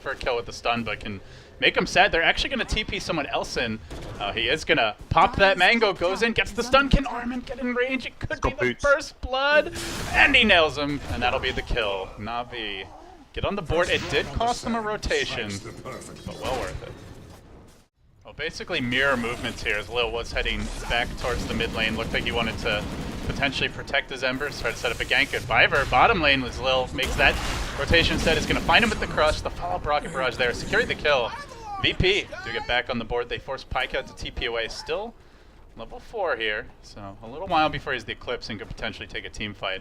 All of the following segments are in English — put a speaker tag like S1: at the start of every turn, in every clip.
S1: for a kill with the stun, but can make him sad. They're actually going to TP someone else in. He is going to pop that mango, goes in, gets the stun. Can Armin get in range? It could be the first blood. And he nails him, and that'll be the kill. NaVi get on the board. It did cost them a rotation, but well worth it. Well, basically mirror movements here as Lil was heading back towards the mid lane. Looked like he wanted to potentially protect his Embers, try to set up a gank at Biver. Bottom lane was Lil, makes that rotation instead, is going to find him with the crush, the follow-up rocket barrage there, securing the kill. VP do get back on the board. They force Pajkatt to TP away. Still level 4 here, so a little while before he's the Eclipse and could potentially take a team fight.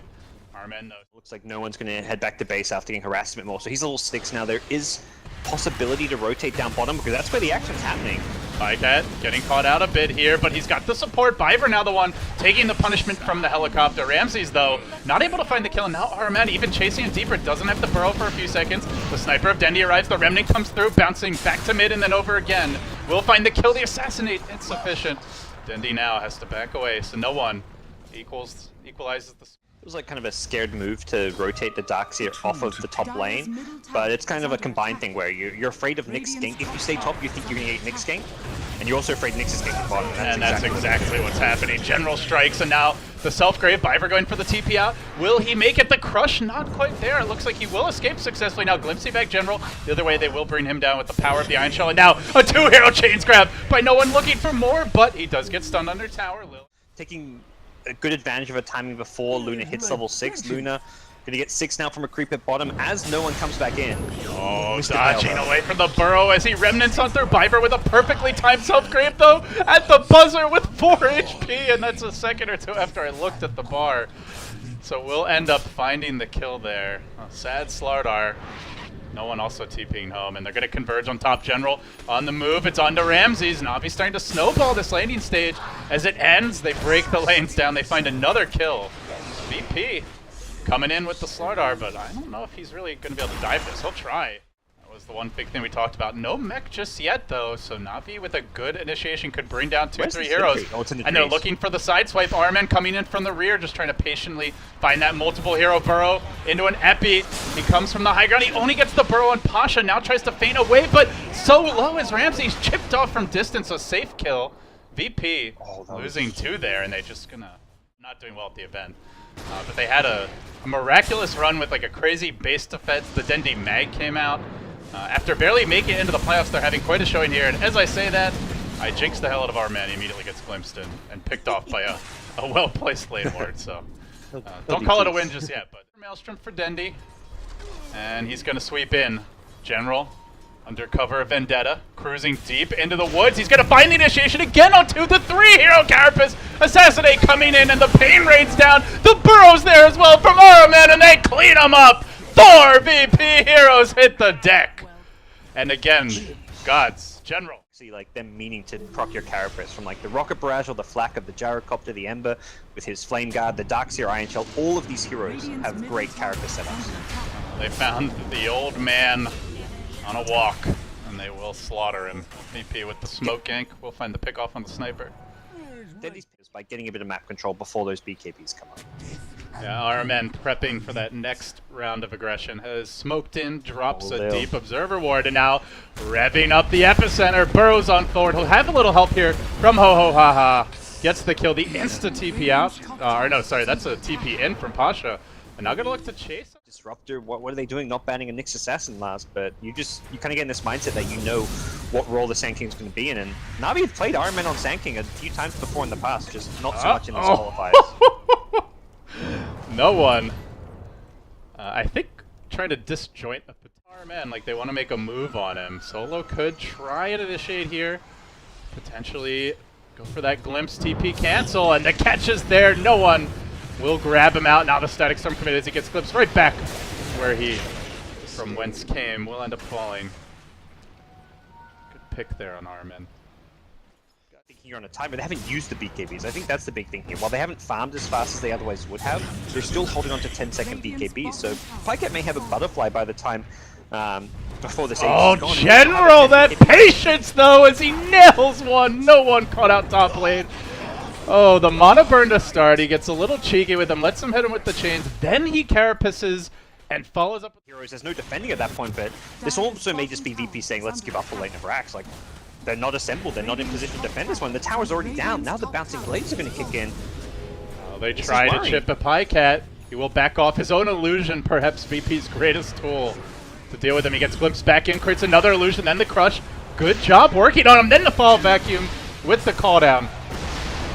S1: Armin, though.
S2: Looks like no one's going to head back to base after getting harassed a bit more, so he's level 6 now. There is possibility to rotate down bottom because that's where the action's happening.
S1: Pajkatt getting caught out a bit here, but he's got the support. Biver now the one taking the punishment from the helicopter. Ramses, though, not able to find the kill, and now Armin even chasing it deeper. Doesn't have the burrow for a few seconds. The sniper of Dendi arrives. The Remnant comes through, bouncing back to mid and then over again. Will find the kill. The assassinate insufficient. Dendi now has to back away, so no one equalizes the...
S2: It was like kind of a scared move to rotate the Darkseer off of the top lane, but it's kind of a combined thing where you're afraid of Nyx's gank. If you stay top, you think you're going to get Nyx's gank, and you're also afraid Nyx is ganking bottom.
S1: And that's exactly what's happening. General strikes, and now the self-grave. Biver going for the TP out. Will he make it? The crush not quite there. It looks like he will escape successfully. Now glimpsing back General. The other way, they will bring him down with the power of the Iron Shell, and now a 2-hero chains grab by no one looking for more, but he does get stunned under tower. Lil
S2: taking a good advantage of her timing before Luna hits level 6. Luna gonna get 6 now from a creep at bottom as no one comes back in.
S1: Oh, dodging away from the burrow as he remnants on through. Biver with a perfectly timed self-grave though at the buzzer with 4 HP, and that's a second or two after I looked at the bar. So we'll end up finding the kill there. Oh, sad Slardar. No one also TPing home, and they're going to converge on top. General on the move. It's on to Ramses. NaVi's starting to snowball this laning stage. As it ends, they break the lanes down. They find another kill. VP coming in with the Slardar, but I don't know if he's really going to be able to dive this. He'll try. That was the one big thing we talked about. No mech just yet, though, so NaVi with a good initiation could bring down 2-3 heroes. And they're looking for the sideswipe. Armin coming in from the rear, just trying to patiently find that multiple hero burrow into an epi. He comes from the high ground. He only gets the burrow on Pasha. Now tries to feint away, but so low as Ramsey's chipped off from distance. A safe kill. VP losing 2 there, and they just not doing well at the event. But they had a miraculous run with like a crazy base defense. The Dendi mag came out. After barely making it into the playoffs, they're having quite a showing here. And as I say that, I jinx the hell out of our man. He immediately gets glimpsed in and picked off by a well-placed lane ward. So don't call it a win just yet. But Maelstrom for Dendi. And he's going to sweep in. General, under cover of Vendetta, cruising deep into the woods. He's going to find the initiation again onto the 3-hero Carapace. Assassinate coming in, and the pain rains down. The burrow's there as well from Araman, and they clean him up. 4 VP heroes hit the deck. And again, gods, General.
S2: See, like them meaning to proc your Carapace from like the Rocket Barrage or the Flak of the Gyrocopter, the Ember with his Flame Guard, the Darkseer Iron Shell. All of these heroes have great Carapace setups.
S1: They found the old man on a walk, and they will slaughter him. VP with the smoke gank. We'll find the pick off on the sniper.
S2: Dendi's by getting a bit of map control before those BKBs come up.
S1: Yeah, RMN prepping for that next round of aggression. Has smoked in, drops a deep observer ward, and now revving up the epicenter. Burrows on forward. He'll have a little help here from Ho-Ho-Ha-Ha. Gets the kill. The insta TP out. Or no, sorry, that's a TP in from Pasha. And now gonna look to chase.
S2: Disruptor, what are they doing? Not banning a Nyx Assassin last, but you kind of get in this mindset that you know what role the Sand King's going to be in. And NaVi had played Iron Man on Sand King a few times before in the past, just not so much in his qualifiers.
S1: No one, I think, trying to disjoint a Iron Man, like they want to make a move on him. Solo could try and initiate here, potentially go for that glimpse TP cancel, and the catch is there. No one will grab him out. Now the Static Storm committed as he gets glimpsed right back where he, from whence came, will end up falling. Good pick there on Armin.
S2: You're on a timer. They haven't used the BKBs. I think that's the big thing here. While they haven't farmed as fast as they otherwise would have, they're still holding on to 10-second BKBs. So Pajkatt may have a butterfly by the time before this.
S1: Oh, General, that patience though as he nails one. No one caught out top lane. Oh, the mana burn to start. He gets a little cheeky with him, lets him hit him with the chains. Then he carapaces and follows up with
S2: Heroes, there's no defending at that point, but this also may just be VP saying, let's give up the lane of racks. Like, they're not assembled, they're not in position to defend this one. The tower's already down, now the bouncing blades are going to kick in.
S1: They try to chip a Pajkatt. He will back off his own illusion, perhaps VP's greatest tool to deal with him. He gets glimpsed back in, creates another illusion, then the crush. Good job working on him, then the fall vacuum with the call down.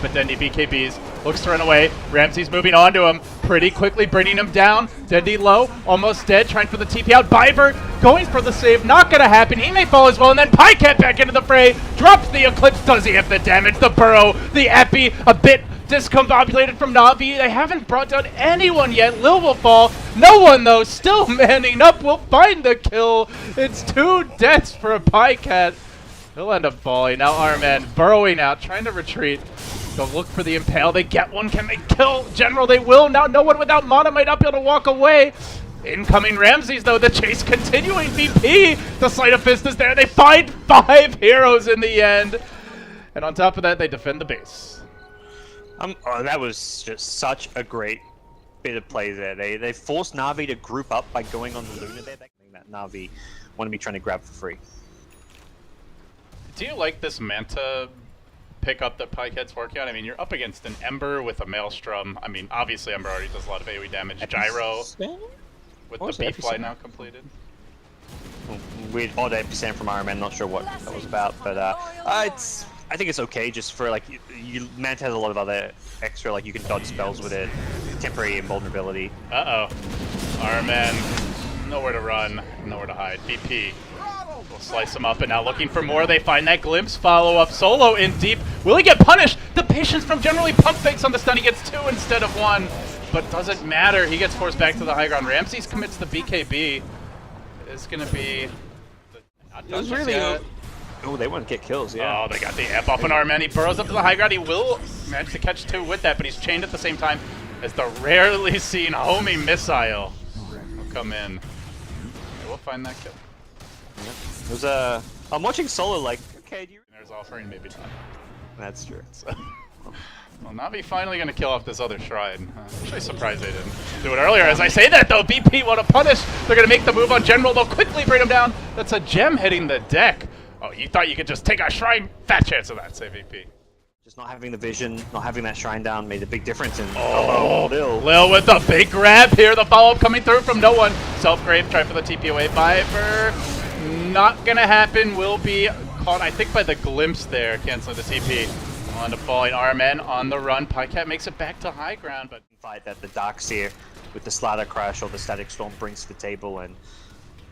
S1: But Dendi BKBs, looks to run away. Ramsey's moving on to him pretty quickly, bringing him down. Dendi low, almost dead, trying for the TP out. Biver going for the save, not gonna happen. He may fall as well, and then Pajkatt back into the fray. Drops the Eclipse, does he have the damage? The burrow, the epi, a bit discombobulated from NaVi. They haven't brought down anyone yet. Lil will fall. No one, though, still manning up. Will find the kill. It's 2 deaths for a Pajkatt. He'll end up falling. Now Arman burrowing out, trying to retreat. They'll look for the Impale. They get one. Can they kill General? They will. Now no one without mana might not be able to walk away. Incoming Ramses, though. The chase continuing. VP. The Sleight of Fist is there. They find 5 heroes in the end. And on top of that, they defend the base.
S2: Oh, that was just such a great bit of play there. They forced NaVi to group up by going on the Luna there. That NaVi want to be trying to grab for free.
S1: Do you like this Manta pickup that Pajkatt's working on? I mean, you're up against an Ember with a Maelstrom. I mean, obviously Ember already does a lot of AoE damage. Gyro with the B-Fly now completed.
S2: Weird odd Epicenter from Iron Man, not sure what that was about, but I think it's okay just for like, Manta has a lot of other extra, like you can dodge spells with it, temporary invulnerability.
S1: Uh-oh. Iron Man, nowhere to run, nowhere to hide. VP will slice him up, and now looking for more. They find that glimpse, follow up, solo in deep. Will he get punished? The patience from generally pump fakes on the stun. He gets 2 instead of 1, but doesn't matter. He gets forced back to the high ground. Ramses commits the BKB. It's gonna be...
S2: It was really... Oh, they want to get kills, yeah.
S1: Oh, they got the amp off on Arman. He burrows up to the high ground. He will manage to catch 2 with that, but he's chained at the same time as the rarely seen homie missile will come in. They will find that kill.
S2: Yeah. It was I'm watching solo like, okay, do you...
S1: There's offering, maybe not.
S2: That's true.
S1: So, well, NaVi finally going to kill off this other shrine. Actually surprised they didn't do it earlier. As I say that, though, BP want to punish. They're going to make the move on General. They'll quickly bring him down. That's a gem hitting the deck. Oh, you thought you could just take a shrine? Fat chance of that, say VP.
S2: Just not having the vision, not having that shrine down made a big difference in...
S1: Lil with the big grab here. The follow-up coming through from no one. Self-grave, try for the TP away. Biver, not going to happen. Will be caught, I think, by the glimpse there. Canceling the TP. On to falling Armen on the run. Pajkatt makes it back to high ground, but...
S2: Fight that the Darkseer with the Slaughter Crash or the Static Storm brings to the table, and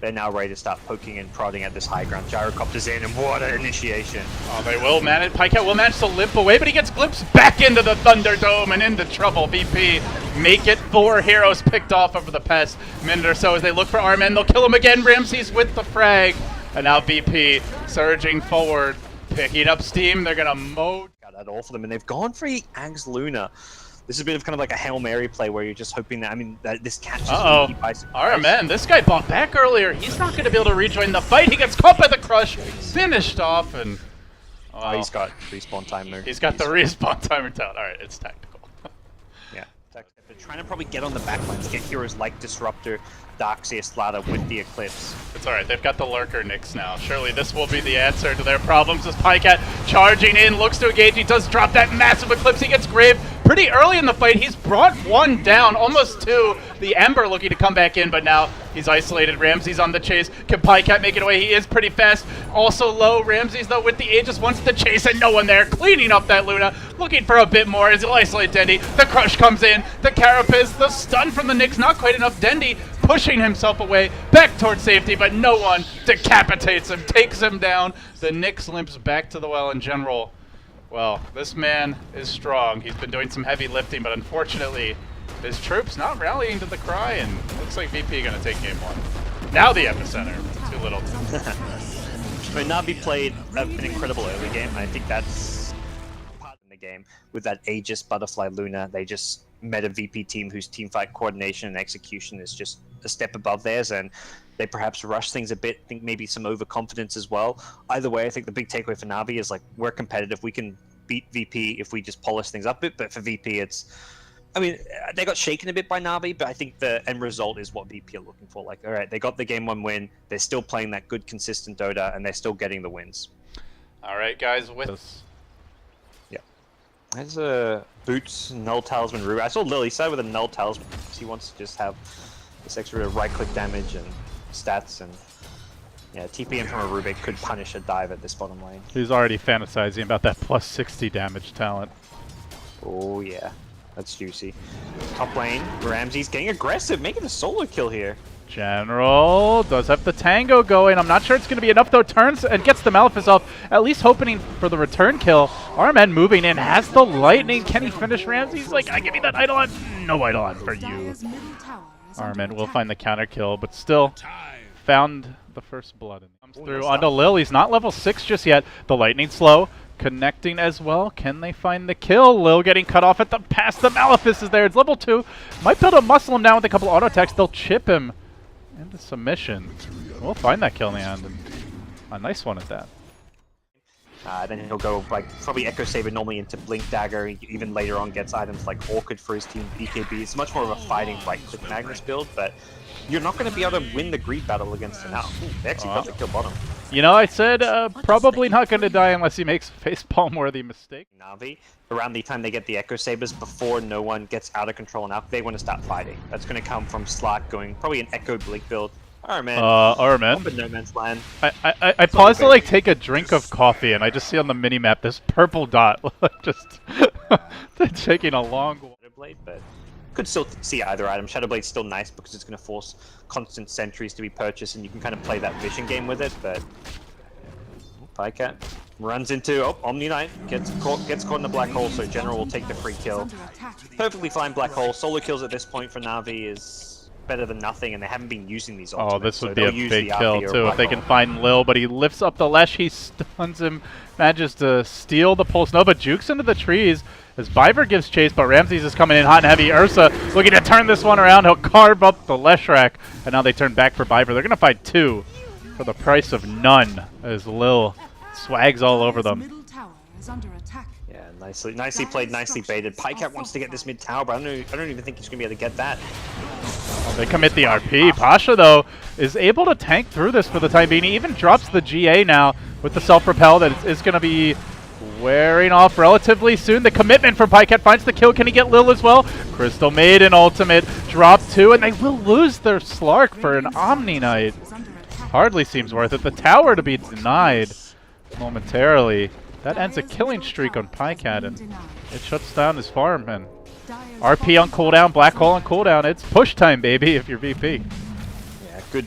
S2: they're now ready to start poking and prodding at this high ground. Gyrocopter's in, and what an initiation. Oh,
S1: they will manage. Pajkatt will manage to limp away, but he gets glimpsed back into the Thunderdome and into trouble. VP make it 4 heroes picked off over the past minute or so as they look for Armen. They'll kill him again. Ramses with the frag. And now VP surging forward, picking up steam. They're going to mow.
S2: Got that all for them, and they've gone for Ang's Luna. This is a bit of kind of like a Hail Mary play where you're just hoping that, I mean, that this catches VP by surprise.
S1: Alright, man, this guy bought back earlier. He's not going to be able to rejoin the fight. He gets caught by the crush, finished off, and...
S2: Oh, he's got respawn timer.
S1: He's got the respawn timer down. Alright, it's tactical.
S2: Yeah, they're trying to probably get on the backline to get heroes like Disruptor, Darkseer, Slaughter with the Eclipse.
S1: It's alright, they've got the Lurker Nyx now. Surely this will be the answer to their problems as Pajkatt charging in, looks to engage. He does drop that massive Eclipse. He gets Grave pretty early in the fight. He's brought 1 down, almost 2. The Ember looking to come back in, but now he's isolated. Ramses on the chase. Can Pajkatt make it away? He is pretty fast. Also low. Ramses, though, with the Aegis wants to chase, and no one there. Cleaning up that Luna. Looking for a bit more as he'll isolate Dendi. The Crush comes in. The Carapace. The stun from the Nyx. Not quite enough. Dendi pushing himself away. Back towards safety, but no one decapitates him. Takes him down. The Nyx limps back to the well in general. Well, this man is strong. He's been doing some heavy lifting, but unfortunately, his troops not rallying to the cry, and looks like VP going to take game 1. Now the epicenter. Too little.
S2: I mean, NaVi played an incredible early game, and I think that's part of the game. With that Aegis, Butterfly, Luna, they just met a VP team whose teamfight coordination and execution is just a step above theirs, and they perhaps rush things a bit. I think maybe some overconfidence as well. Either way, I think the big takeaway for NaVi is like, we're competitive. We can beat VP if we just polish things up a bit, but for VP, it's I mean, they got shaken a bit by NaVi, but I think the end result is what VP are looking for. Like, all right, they got the game 1 win. They're still playing that good, consistent Dota, and they're still getting the wins.
S1: All right, guys, with us.
S2: Yeah. There's a Boots, Null Talisman, Rubik. I saw Lily side with a Null Talisman because he wants to just have this extra right-click damage and stats, and yeah, TPM from a Rubik could punish a dive at this bottom lane.
S1: He's already fantasizing about that plus 60 damage talent.
S2: Oh yeah, that's juicy. Top lane, Ramsey's getting aggressive, making a solo kill here.
S1: General does have the tango going. I'm not sure it's going to be enough though. Turns and gets the Malefice off, at least hoping for the return kill. Armen moving in, has the lightning. Can he finish Ramsey? He's like, give me that Eidolon. No Eidolon for you. Armen will find the counter kill, but still found the first blood. Comes through onto Lil. He's not level 6 just yet. The lightning slow. Connecting as well. Can they find the kill? Lil getting cut off at the pass. The Malefice is there. It's level 2. Might be able to muscle him down with a couple auto attacks. They'll chip him into submission. We'll find that kill in the end. And a nice one at that.
S2: Then he'll go like probably Echo Saber normally into Blink Dagger. He even later on gets items like Orchid for his team, BKB. It's much more of a fighting right-click Magnus build, but you're not going to be able to win the greed battle against him now. They actually got the kill bottom.
S1: You know, I said probably not going to die unless he makes a facepalm-worthy mistake.
S2: NaVi, around the time they get the Echo Sabers, before no one gets out of control enough, they want to start fighting. That's going to come from Slark going probably an Echo Blink build.
S1: Armen.
S2: Up in no man's land.
S1: I paused to like take a drink of coffee, and I just see on the minimap this purple dot just taking a long
S2: Shadowblade, but could still see either item. Shadowblade's still nice because it's going to force constant sentries to be purchased, and you can kind of play that vision game with it. But Pajkatt runs into Omni Knight, gets caught in the black hole, so General will take the free kill. Perfectly fine black hole. Solo kills at this point for NaVi is better than nothing, and they haven't been using these ultimates.
S1: Oh, this would
S2: so
S1: be a big kill too if they can find Lil, but he lifts up the Lesh, he stuns him, manages to steal the Pulse Nova, jukes into the trees as Biver gives chase, but Ramses is coming in hot and heavy. Ursa looking to turn this one around, he'll carve up the Lesh rack, and now they turn back for Biver. They're going to fight 2 for the price of none as Lil swags all over them.
S2: Yeah, nicely played, nicely baited. Pajkatt wants to get this mid tower, but I don't even think he's going to be able to get that.
S1: Oh, they commit the RP. Pasha, though, is able to tank through this for the time being. He even drops the GA now with the self-propel that is going to be wearing off relatively soon. The commitment from Pajkatt finds the kill. Can he get Lil as well? Crystal made an ultimate. Drop 2, and they will lose their Slark for an Omni Knight. Hardly seems worth it. The tower to be denied momentarily. That ends a killing streak on Pajkatt, and it shuts down his farm. And RP on cooldown, Black Hole on cooldown. It's push time, baby, if you're VP.
S2: Yeah, good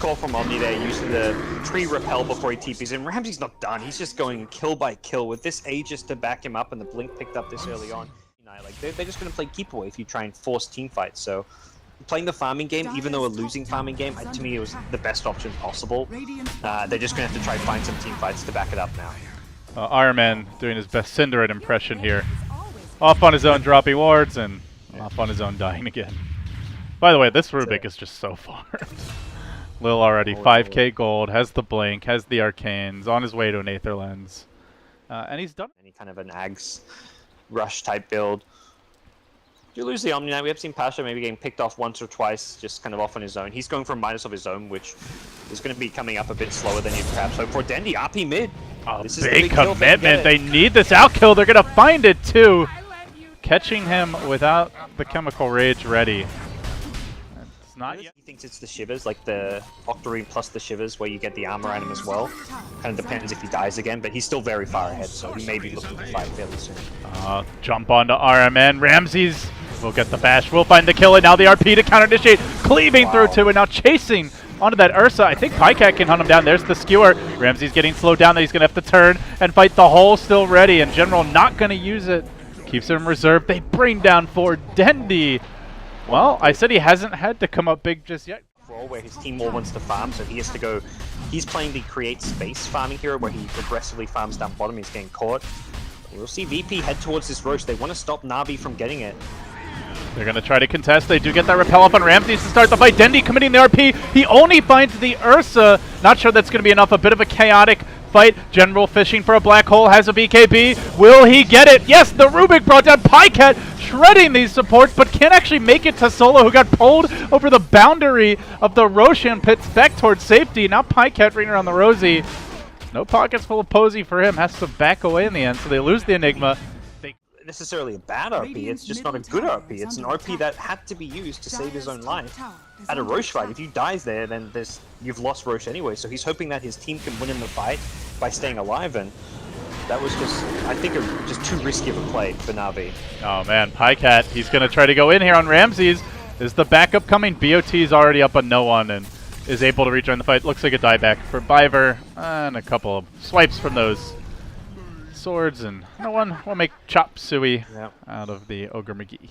S2: call from Omni there, using the tree repel before he TPs in. Ramsey's not done. He's just going kill by kill with this Aegis to back him up, and the Blink picked up this early on. Like they're just going to play keep away if you try and force team fights. So playing the farming game, even though a losing farming game, to me it was the best option possible. They're just going to have to try and find some team fights to back it up now.
S1: Ironman doing his best Cindered impression here. Off on his own, dropping wards, and off on his own, dying again. By the way, this Rubik is just so far. Lil already 5k gold, has the Blink, has the Arcanes, on his way to an Aether Lens. And he's done.
S2: Any kind of an Ags rush type build. You lose the Omni Knight. We have seen Pasha maybe getting picked off once or twice, just kind of off on his own. He's going for a minus of his own, which is going to be coming up a bit slower than you'd perhaps hope for. Dendi, RP mid.
S1: Oh, this big commitment. They need this outkill. They're going to find it too. Catching him without the Chemical Rage ready. It's not yet.
S2: He thinks it's the Shivers, like the Octarine plus the Shivers, where you get the armor item as well. Kind of depends if he dies again, but he's still very far ahead, so he may be looking to fight fairly soon.
S1: Jump onto RMN. Ramses will get the bash. We'll find the kill, and now the RP to counter-initiate. Cleaving through two, and now chasing onto that Ursa. I think Pajkatt can hunt him down. There's the skewer. Ramsey's getting slowed down. He's going to have to turn and fight the hole. Still ready, and General not going to use it. Keeps him reserved. They bring down for Dendi. Well, I said he hasn't had to come up big just yet.
S2: Where his team all wants to farm, so he has to go. He's playing the create space farming hero, where he aggressively farms down bottom. He's getting caught. We'll see VP head towards this Roche. They want to stop NaVi from getting it.
S1: They're going to try to contest. They do get that repel up on Ramses to start the fight. Dendi committing the RP. He only finds the Ursa. Not sure that's going to be enough. A bit of a chaotic fight. General fishing for a black hole. Has a BKB. Will he get it? Yes, the Rubik brought down. Pajkatt shredding these supports, but can't actually make it to Solo, who got pulled over the boundary of the Roshan pits back towards safety. Now Pajkatt ring around the Rosie. No pockets full of Posey for him. Has to back away in the end, so they lose the Enigma.
S2: Necessarily a bad RP, it's just not a good RP. It's an RP that had to be used to save his own life. At a Roche fight, if he dies there, then you've lost Roche anyway, so he's hoping that his team can win in the fight by staying alive, and that was just, I think, just too risky of a play for NaVi.
S1: Oh man, Pajkatt, he's going to try to go in here on Ramses. Is the backup coming? BOT's already up on Noone and is able to rejoin the fight. Looks like a dieback for Biver, and a couple of swipes from those swords, and Noone will make chop suey out of the Ogre McGee.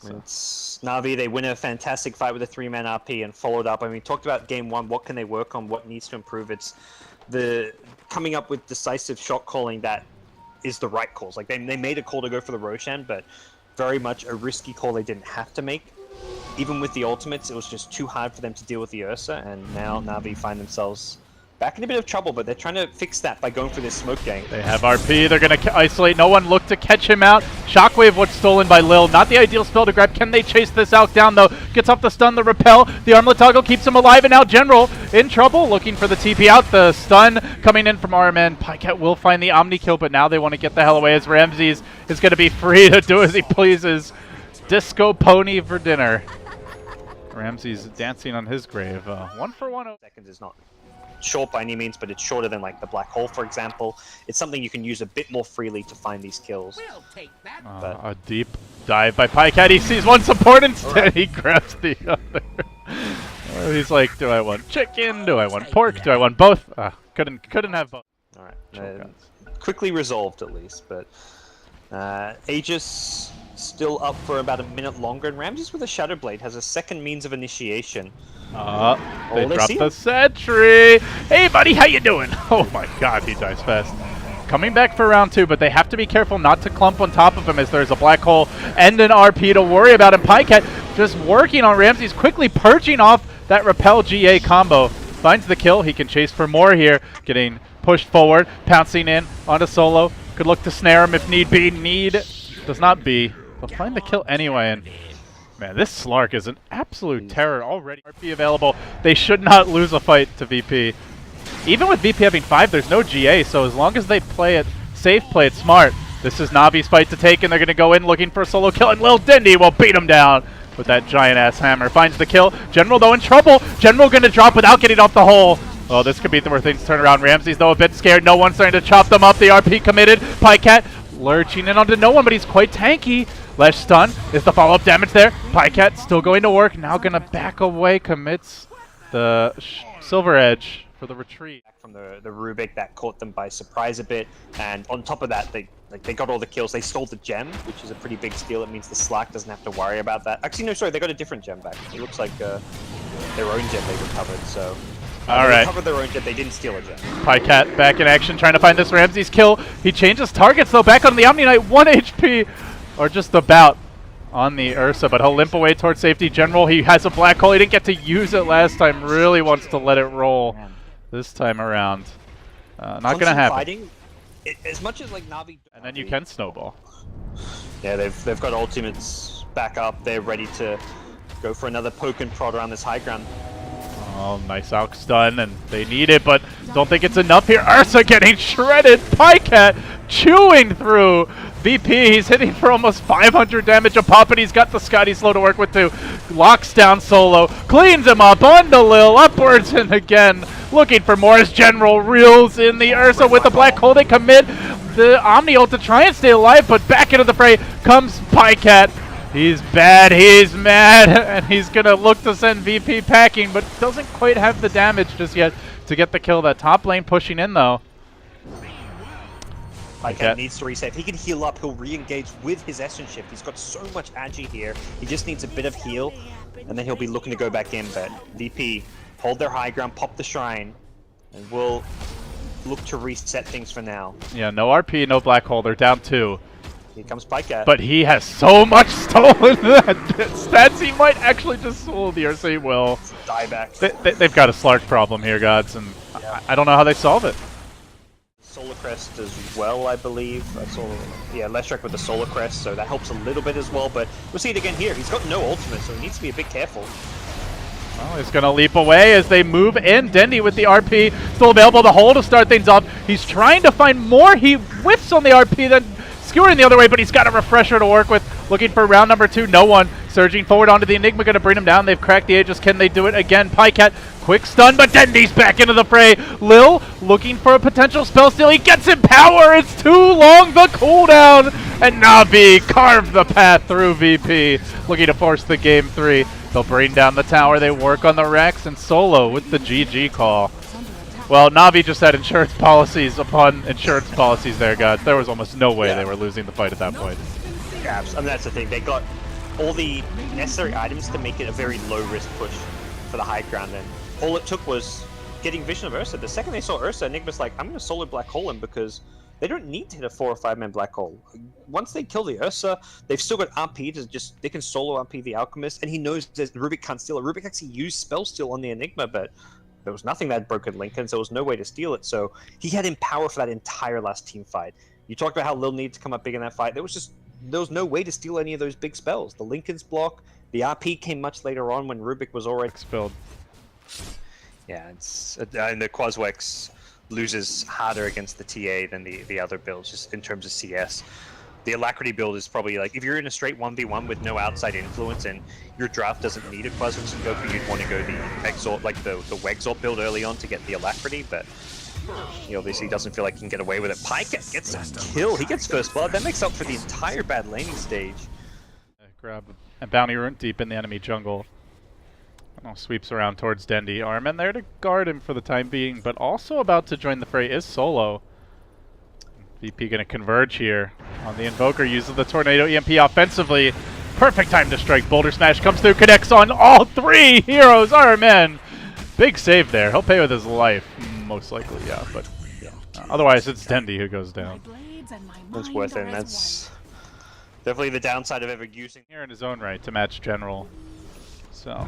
S1: So.
S2: It's NaVi, they win a fantastic fight with a 3-man RP and followed up. I mean, we talked about game 1, what can they work on, what needs to improve. It's the coming up with decisive shot calling that is the right calls. Like, they made a call to go for the Roshan, but very much a risky call they didn't have to make. Even with the ultimates, it was just too hard for them to deal with the Ursa, and now NaVi find themselves back in a bit of trouble, but they're trying to fix that by going for this smoke gang.
S1: They have RP, they're going to isolate. No one looked to catch him out. Shockwave was stolen by Lil. Not the ideal spell to grab. Can they chase this out down, though? Gets off the stun, the repel. The armlet toggle keeps him alive, and now General in trouble, looking for the TP out. The stun coming in from RMN. Pajkatt will find the Omni kill, but now they want to get the hell away as Ramses is going to be free to do as he pleases. Disco pony for dinner. Ramses dancing on his grave. 1 for 1.
S2: Seconds is not short by any means, but it's shorter than like the black hole, for example. It's something you can use a bit more freely to find these kills.
S3: We'll take that.
S1: A deep dive by Pajkatt. He sees one support instead. He grabs the other. He's like, do I want chicken? Do I want pork? Do I want both? Couldn't have both.
S2: All right, quickly resolved at least, but Aegis still up for about a minute longer, and Ramses with a Shadow Blade has a second means of initiation.
S1: They dropped the sentry. Hey buddy, how you doing? Oh my god, he dies fast. Coming back for round 2, but they have to be careful not to clump on top of him as there's a black hole and an RP to worry about. And Pajkatt just working on Ramses, quickly purging off that repel GA combo. Finds the kill, he can chase for more here. Getting pushed forward, pouncing in onto Solo. Could look to snare him if need be. Need does not be. They'll find the kill anyway, and man, this Slark is an absolute terror already. RP available. They should not lose a fight to VP. Even with VP having 5, there's no GA, so as long as they play it safe, play it smart, this is Navi's fight to take, and they're going to go in looking for a solo kill, and Lil Dendi will beat him down with that giant-ass hammer. Finds the kill. General, though, in trouble. General going to drop without getting off the hole. Oh, this could be where things turn around. Ramses, though, a bit scared. No one's starting to chop them up. The RP committed. Pajkatt lurching in onto Noone, but he's quite tanky. Lesh stun. Is the follow-up damage there? Pajkatt still going to work. Now going to back away. Commits the Silver Edge for the retreat.
S2: From the Rubik that caught them by surprise a bit, and on top of that, they got all the kills. They stole the gem, which is a pretty big steal. It means the Slack doesn't have to worry about that. Actually, no, sorry, they got a different gem back. It looks like their own gem they recovered, so...
S1: All
S2: they
S1: right.
S2: recovered their own gem, they didn't steal a gem.
S1: Pajkatt back in action, trying to find this Ramses kill. He changes targets, though, back on the Omni Knight, 1 HP, or just about on the Ursa, but he'll limp away towards safety. General, he has a black hole. He didn't get to use it last time. Really wants to let it roll this time around. Not going to happen.
S2: Fighting, as much as like NaVi...
S1: And then you can snowball.
S2: Yeah, they've got ultimates back up. They're ready to go for another poke and prod around this high ground.
S1: Oh, nice out stun, and they need it, but don't think it's enough here. Ursa getting shredded. Pajkatt chewing through VP. He's hitting for almost 500 damage a pop, and he's got the Scotty slow to work with too. Locks down Solo, cleans him up onto Lil, upwards, and again looking for more as General reels in the Ursa with the black hole. They commit the Omni ult to try and stay alive, but back into the fray comes Pajkatt. He's bad, he's mad, and he's going to look to send VP packing, but doesn't quite have the damage just yet to get the kill. That top lane pushing in, though.
S2: Pajkatt needs to reset. If he can heal up, he'll re-engage with his Essence Shift. He's got so much agi here. He just needs a bit of heal, and then he'll be looking to go back in. But VP, hold their high ground, pop the shrine, and we'll look to reset things for now.
S1: Yeah, no RP, no black hole. They're down 2.
S2: Here comes Pajkatt.
S1: But he has so much stolen that stats he might actually just swallow the Ursa. He will.
S2: Dieback.
S1: They've got a Slark problem here, gods, and I don't know how they solve it.
S2: Solar crest as well, I believe. I saw, yeah, Leshrac with the solar crest, so that helps a little bit as well. But we'll see it again here. He's got no ultimate, so he needs to be a bit careful.
S1: Well, he's going to leap away as they move in. Dendi with the RP, still available to hold to start things off. He's trying to find more. He whiffs on the RP, then skewering the other way, but he's got a refresher to work with. Looking for round number 2, no one. Surging forward onto the Enigma, going to bring him down. They've cracked the Aegis. Can they do it again? Pajkatt, quick stun, but Dendi's back into the fray. Lil looking for a potential spell steal. He gets in power. It's too long, the cooldown. And NaVi carved the path through VP, looking to force the game 3. They'll bring down the tower. They work on the Rex, and Solo with the GG call. Well, NaVi just had insurance policies upon insurance policies there, guys. There was almost no way they were losing the fight at that point.
S2: Yeah, and that's the thing. They got all the necessary items to make it a very low-risk push for the high ground, and all it took was getting vision of Ursa. The second they saw Ursa, Enigma's like, I'm going to solo black hole him because they don't need to hit a 4 or 5 man black hole. Once they kill the Ursa, they've still got RP to just, they can solo RP the Alchemist, and he knows that Rubik can't steal it. Rubik actually used spell steal on the Enigma, but there was nothing that had broken Lincoln, so there was no way to steal it. So he had him power for that entire last team fight. You talked about how Lil needed to come up big in that fight. There was no way to steal any of those big spells. The Lincoln's block, the RP came much later on when Rubik was already
S1: Spilled.
S2: Yeah, it's and the Quaswex loses harder against the TA than the other builds, just in terms of CS. The Alacrity build is probably like, if you're in a straight 1v1 with no outside influence and your draft doesn't need a Quaswex and Goku, you'd want to go the Exalt, like the Wexalt build early on to get the Alacrity, but he obviously doesn't feel like he can get away with it. Pajkatt gets a kill, he gets first blood, that makes up for the entire bad laning stage.
S1: Grab a bounty rune deep in the enemy jungle. Sweeps around towards Dendi. Armen there to guard him for the time being, but also about to join the fray is Solo. VP going to converge here on the Invoker, uses the Tornado EMP offensively. Perfect time to strike. Boulder Smash comes through, connects on all 3 heroes. Armen, big save there. He'll pay with his life, most likely, yeah. But otherwise, it's Dendi who goes down.
S2: That's worth it. That's definitely the downside of ever using
S1: here in his own right to match General. So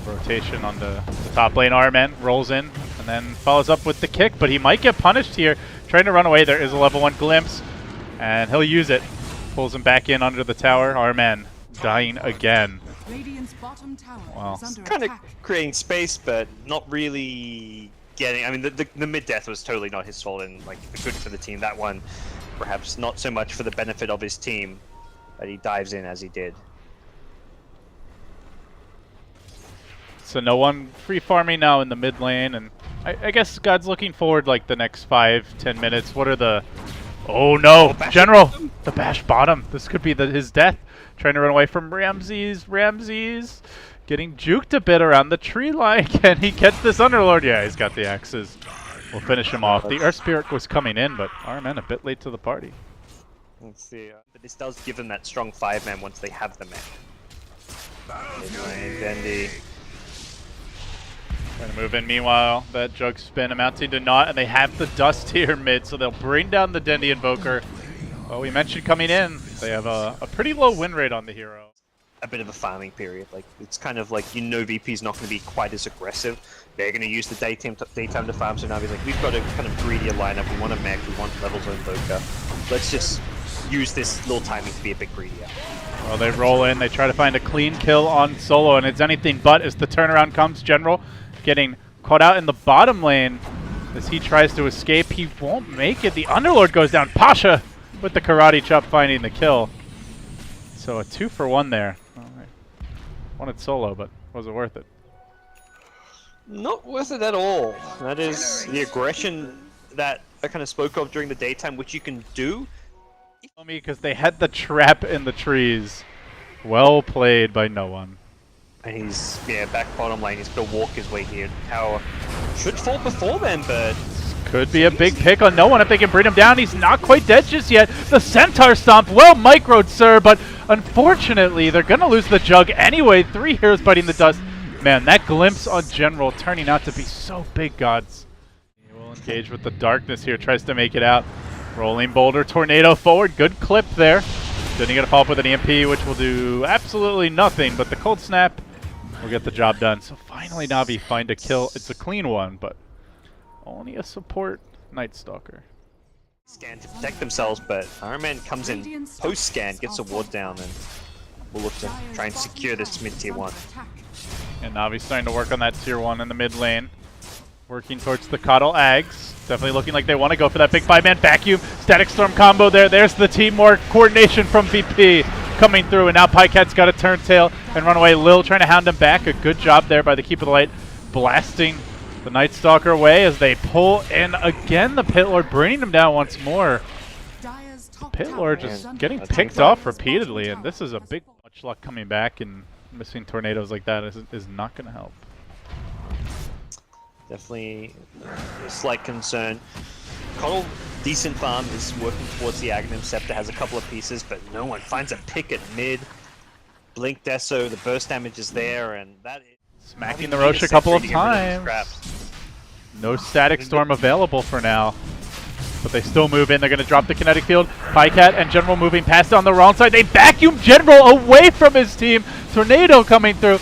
S1: rotation on the top lane. Armen rolls in and then follows up with the kick, but he might get punished here. Trying to run away. There is a level 1 glimpse, and he'll use it. Pulls him back in under the tower. Armen dying again. Wow.
S2: Kind of creating space, but not really getting. I mean, the mid death was totally not his fault, and like good for the team. That one, perhaps not so much for the benefit of his team, that he dives in as he did.
S1: So no one free farming now in the mid lane, and I guess God's looking forward like the next 5-10 minutes. What are the... Oh no! General! The bash bottom. This could be his death. Trying to run away from Ramses. Getting juked a bit around the tree line. Can he catch this Underlord? Yeah, he's got the axes. We'll finish him off. The Earth Spirit was coming in, but Armen a bit late to the party.
S2: Let's see. But this does give them that strong 5-man once they have the man. Dendi.
S1: Trying to move in. Meanwhile, that jug spin amounting to naught, and they have the dust here mid, so they'll bring down the Dendi Invoker. Well, we mentioned coming in, they have a pretty low win rate on the hero.
S2: A bit of a farming period. Like, it's kind of like, VP's not going to be quite as aggressive. They're going to use the daytime to farm, so NaVi's like, we've got a kind of greedier lineup. We want a mech, we want levels of Invoker. Let's just use this little timing to be a bit greedier.
S1: Well, they roll in, they try to find a clean kill on Solo, and it's anything but as the turnaround comes. General getting caught out in the bottom lane as he tries to escape. He won't make it. The Underlord goes down. Pasha with the karate chop finding the kill. So a 2-for-1 there. All right. Wanted Solo, but was it worth it?
S2: Not worth it at all. That is the aggression that I kind of spoke of during the daytime, which you can do.
S1: Because they had the trap in the trees. Well played by no one.
S2: And he's, back bottom lane. He's going to walk his way here. Tower should fall before then, but...
S1: Could be a big pick on no one if they can bring him down. He's not quite dead just yet. The Centaur Stomp, well microed, sir, but unfortunately, they're going to lose the jug anyway. 3 heroes biting the dust. Man, that glimpse on General turning out to be so big, gods. He will engage with the darkness here, tries to make it out. Rolling Boulder, Tornado forward. Good clip there. Then you got to follow up with an EMP, which will do absolutely nothing, but the Cold Snap will get the job done. So finally NaVi find a kill. It's a clean one, but only a support Night Stalker.
S2: Scan to protect themselves, but Iron Man comes in post-scan, gets a ward down, and we'll look to try and secure this mid-tier 1.
S1: And NaVi's starting to work on that tier 1 in the mid lane. Working towards the Coddle Ags. Definitely looking like they want to go for that big 5-man vacuum. Static Storm combo there. There's the teamwork coordination from VP coming through. And now Pajkatt's got a turn tail and run away. Lil trying to hound him back. A good job there by the Keep of the Light. Blasting the Night Stalker away as they pull in again. The Pit Lord bringing him down once more. Pit Lord just getting picked off repeatedly. And this is a big much luck coming back. And missing tornadoes like that is not going to help.
S2: Definitely a slight concern. Coddle, decent farm, is working towards the Aghanim Scepter, has a couple of pieces, but no one finds a pick at mid. Blink Deso, the burst damage is there, and that is...
S1: Smacking the Roche a couple of times. No Static Storm available for now. But they still move in. They're going to drop the kinetic field. Pajkatt and General moving past on the wrong side. They vacuum General away from his team. Tornado coming through.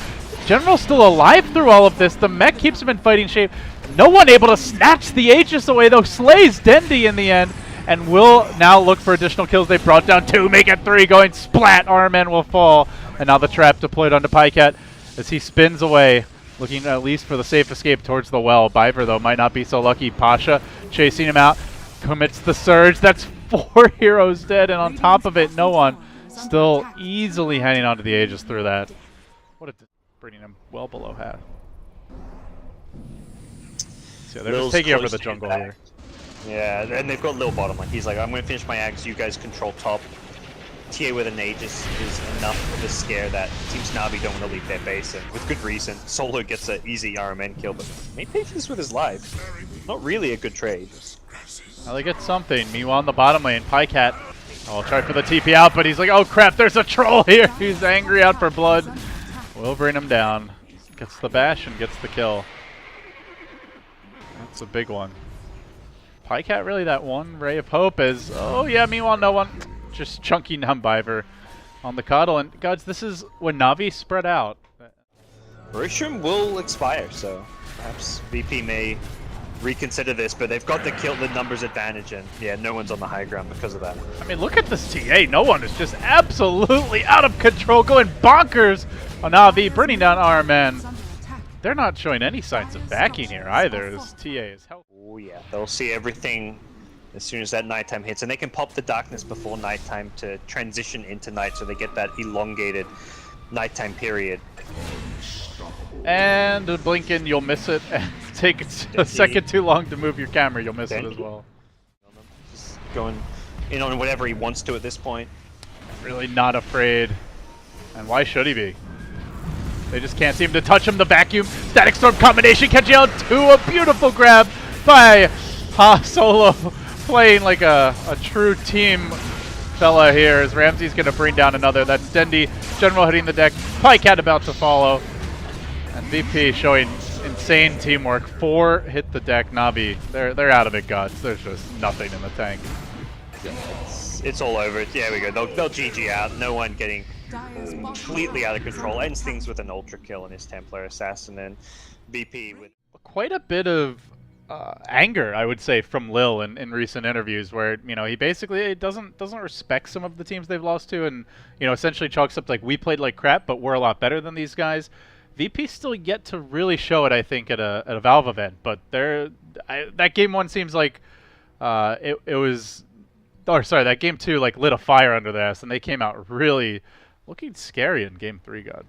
S1: General's still alive through all of this. The mech keeps him in fighting shape. No one able to snatch the Aegis away, though. Slays Dendi in the end. And will now look for additional kills. They brought down 2, make it 3, going splat. Armen will fall. And now the trap deployed onto Pajkatt as he spins away, looking at least for the safe escape towards the well. Biver, though, might not be so lucky. Pasha chasing him out. Commits the surge. That's 4 heroes dead. And on top of it, no one. Still easily hanging onto the Aegis through that. What a... bringing him well below half. So they're just taking over the jungle here.
S2: Yeah, and they've got Lil bottom lane. He's like, I'm going to finish my Ags, you guys control top. TA with an Aegis is enough of a scare that Teams NaVi don't want to leave their base, and with good reason. Solo gets an easy RMN kill, but may pay for this with his life. Not really a good trade.
S1: Now they get something. Meanwhile, in the bottom lane, Pajkatt will try for the TP out, but he's like, oh crap, there's a troll here. He's angry out for blood. Will bring him down. Gets the bash and gets the kill. That's a big one. Pajkatt really that one ray of hope is, oh yeah, meanwhile no one. Just chunking down Biver on the Coddle. And guys, this is when NaVi spread out.
S2: Rosham will expire, so perhaps VP may reconsider this, but they've got the numbers advantage, and yeah, no one's on the high ground because of that.
S1: I mean, look at this TA. No one is just absolutely out of control, going bonkers on NaVi, bringing down Armen. They're not showing any signs of backing here either. This TA is helpful.
S2: Oh yeah, they'll see everything as soon as that nighttime hits, and they can pop the darkness before nighttime to transition into night, so they get that elongated nighttime period.
S1: And blinking, you'll miss it. And take a second too long to move your camera, you'll miss it as well.
S2: Just going in on whatever he wants to at this point.
S1: Really not afraid. And why should he be? They just can't seem to touch him. The vacuum, Static Storm combination catching out to a beautiful grab by Solo, playing like a true team fella here as Ramsey's going to bring down another. That's Dendi, General hitting the deck, Pajkatt about to follow. And VP showing insane teamwork. 4 hit the deck. NaVi, they're out of it, gods. There's just nothing in the tank.
S2: It's all over. Yeah, we go. They'll GG out. No one getting completely out of control. Ends things with an ultra kill in his Templar Assassin, and VP with
S1: quite a bit of anger, I would say, from Lil in recent interviews, where he basically doesn't respect some of the teams they've lost to, and essentially chalks up like, we played like crap, but we're a lot better than these guys. VP's still yet to really show it, I think, at a Valve event, but that game 1 seems like it was. Oh, sorry, that game 2 like lit a fire under their ass, and they came out really looking scary in game 3, God.